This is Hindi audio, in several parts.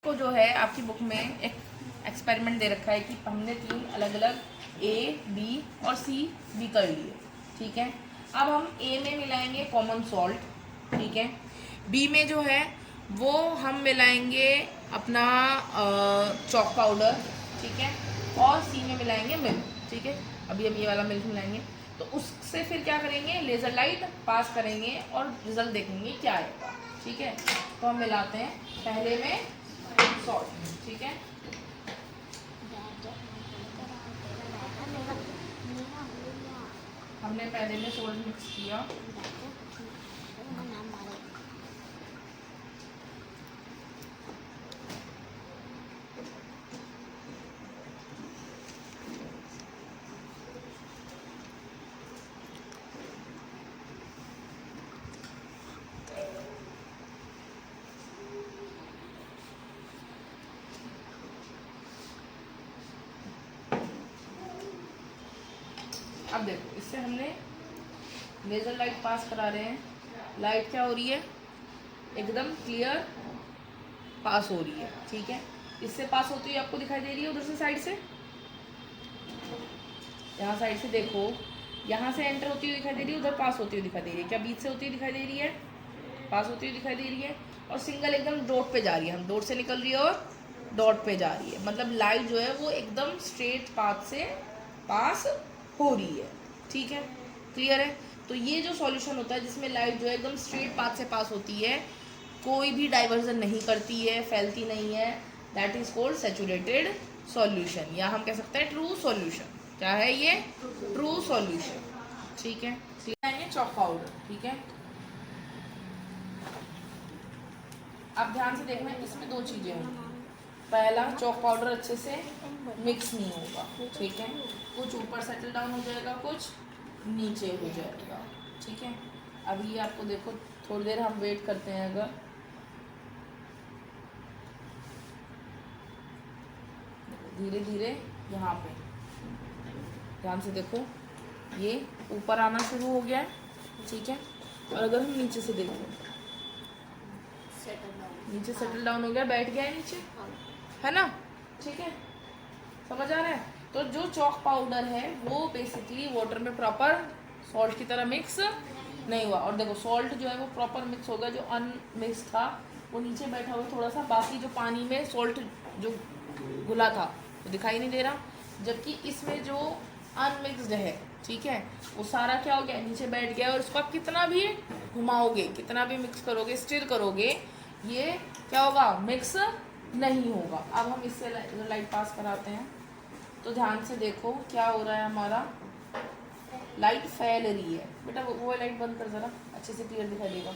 को जो है आपकी बुक में एक एक्सपेरिमेंट दे रखा है कि हमने 3 अलग अलग ए, बी और सी भी कर लिए, ठीक है। अब हम ए में मिलाएंगे कॉमन सॉल्ट, ठीक है। बी में जो है वो हम मिलाएंगे अपना चॉक पाउडर, ठीक है। और सी में मिलाएंगे मिल्क, ठीक है। अभी हम ये वाला मिल्क मिलाएंगे, तो उससे फिर क्या करेंगे, लेज़र लाइट पास करेंगे और रिजल्ट देखेंगे क्या आएगा, ठीक है। तो हम मिलाते हैं पहले में सॉल्ट, ठीक है। हमने पहले में सॉल्ट मिक्स किया, अब देखो इससे हमने लेज़र लाइट पास करा रहे हैं, लाइट क्या हो रही है, एकदम क्लियर पास हो रही है, ठीक है। इससे पास होती हुई आपको दिखाई दे रही है, उधर से साइड से, यहाँ साइड से देखो, यहाँ से एंटर होती हुई दिखाई दे रही है, उधर पास होती हुई दिखाई दे रही है, क्या बीच से होती हुई दिखाई दे रही है, पास होती हुई दिखाई दे रही है। और सिंगल एकदम डॉट पे जा रही है, हम डॉट से निकल रही है और डॉट पे जा रही है, मतलब लाइट जो है वो एकदम स्ट्रेट पाथ से पास हो रही है, ठीक है, क्लियर है। तो ये जो सॉल्यूशन होता है जिसमें लाइट जो है एकदम स्ट्रेट पाथ से पास होती है, कोई भी डाइवर्जन नहीं करती है, फैलती नहीं है, that is called saturated solution, या हम कह सकते हैं ट्रू सॉल्यूशन। क्या है ये, ट्रू सॉल्यूशन, ठीक है। ये चॉक पाउडर, ठीक है। अब ध्यान से देखना, इसमें 2 चीजें होंगी। पहला, चॉक पाउडर अच्छे से मिक्स नहीं होगा, ठीक है, कुछ ऊपर सेटल डाउन हो जाएगा, कुछ नीचे हो जाएगा, ठीक है। अब ये आपको देखो, थोड़ी देर हम वेट करते हैं, अगर धीरे धीरे यहाँ पे ध्यान से देखो, ये ऊपर आना शुरू हो गया है, ठीक है। और अगर हम नीचे से देखें, नीचे सेटल डाउन हो गया, बैठ गया है नीचे, है ना, ठीक है, समझ आ रहा है। तो जो चॉक पाउडर है वो बेसिकली वाटर में प्रॉपर सॉल्ट की तरह मिक्स नहीं हुआ, और देखो सॉल्ट जो है वो प्रॉपर मिक्स हो गया, जो अनमिक्स था वो नीचे बैठा हुआ थोड़ा सा, बाकी जो पानी में सॉल्ट जो घुला था वो दिखाई नहीं दे रहा, जबकि इसमें जो अनमिक्सड है, ठीक है, वो सारा क्या हो गया, नीचे बैठ गया। और इसको आप कितना भी घुमाओगे, कितना भी मिक्स करोगे, स्टिर करोगे, ये क्या होगा, मिक्स नहीं होगा। अब हम इससे लाइट पास कराते हैं, तो ध्यान से देखो क्या हो रहा है, हमारा लाइट फैल रही है। बेटा वो लाइट बंद कर जरा, अच्छे से क्लियर दिखाई देगा।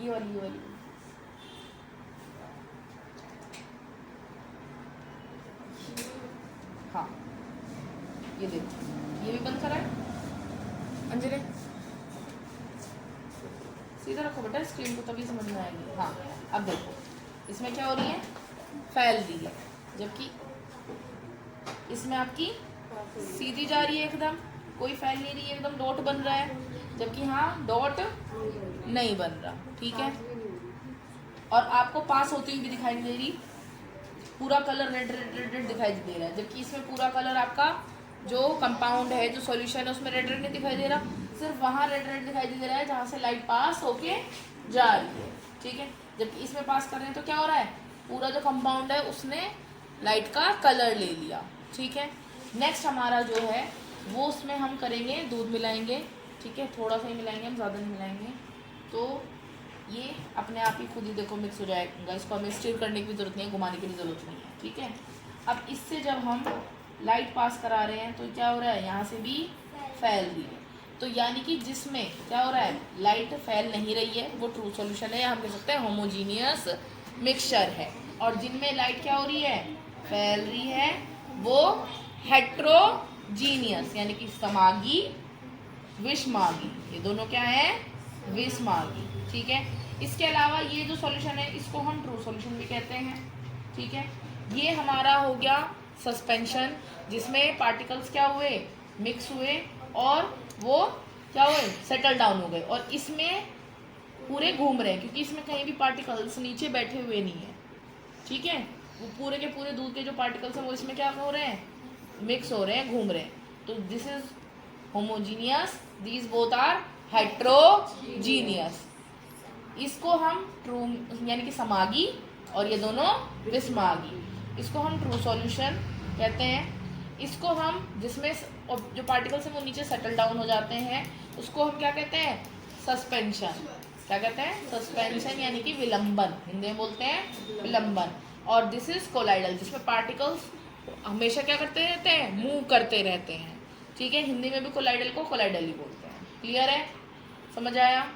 ये वाली हाँ, ये देखो, ये भी बंद करा है अंजलि, सीधा रखो बेटा स्क्रीन को, तभी समझ में आएगी। हाँ, अब देखो इसमें क्या हो रही है, फैल रही है, जबकि इसमें आपकी सीधी जा रही है, एकदम कोई फैल नहीं रही है, एकदम डॉट बन रहा है, जबकि हाँ डॉट नहीं बन रहा, ठीक है। और आपको पास होती हुई भी दिखाई नहीं दे रही, पूरा colour red red red red दिखाई दे रहा है, जबकि इसमें पूरा कलर आपका जो कंपाउंड है, जो सॉल्यूशन है, उसमें रेड रेड नहीं दिखाई दे रहा, सिर्फ वहाँ रेड रेड दिखाई दे रहा है जहाँ से लाइट पास होके जा रही है, ठीक है। जबकि इसमें पास कर रहे हैं तो क्या हो रहा है, पूरा जो कंपाउंड है उसने लाइट का कलर ले लिया, ठीक है। नेक्स्ट हमारा जो है वो उसमें हम करेंगे, दूध मिलाएंगे, ठीक है, थोड़ा सा ही मिलाएंगे, हम ज़्यादा नहीं मिलाएंगे, तो ये अपने आप ही खुद ही देखो मिक्स हो जाएगा, इसको हमें स्टिर करने की ज़रूरत नहीं है, घुमाने की भी ज़रूरत नहीं है, ठीक है। अब इससे जब हम लाइट पास करा रहे हैं तो क्या हो रहा है, यहाँ से भी फैल रही है, तो यानी कि जिसमें क्या हो रहा है, लाइट फैल नहीं रही है, वो ट्रू सॉल्यूशन है, या हम कह सकते हैं होमोजीनियस मिक्सचर है। और जिनमें लाइट क्या हो रही है, फैल रही है, वो हेट्रोजीनियस, यानी कि समागी विषमागी, ये दोनों क्या है, विषमागी, ठीक है। इसके अलावा ये जो सॉल्यूशन है इसको हम ट्रू सॉल्यूशन भी कहते हैं, ठीक है। ये हमारा हो गया सस्पेंशन, जिसमें पार्टिकल्स क्या हुए, मिक्स हुए और वो क्या हुए, सेटल डाउन हो गए, और इसमें पूरे घूम रहे हैं क्योंकि इसमें कहीं भी पार्टिकल्स नीचे बैठे हुए नहीं है, ठीक है। वो पूरे के पूरे दूध के जो पार्टिकल्स हैं वो इसमें क्या हो रहे हैं, मिक्स हो रहे हैं, घूम रहे हैं। तो this is homogeneous, these both are heterogeneous. इसको हम ट्रू यानी कि समागी, और ये दोनों विषमागी, इसको हम ट्रू सॉल्यूशन कहते हैं। इसको हम जिसमें जो पार्टिकल्स हैं वो नीचे सेटल डाउन हो जाते हैं उसको हम क्या कहते हैं, सस्पेंशन। क्या कहते हैं, सस्पेंशन यानी कि विलंबन, हिंदी में बोलते हैं विलंबन। और दिस इज कोलाइडल, जिसमें पार्टिकल्स हमेशा क्या करते रहते हैं, मूव करते रहते हैं, ठीक है। हिंदी में भी कोलाइडल को कोलाइडल ही बोलते हैं। क्लियर है, समझ आया।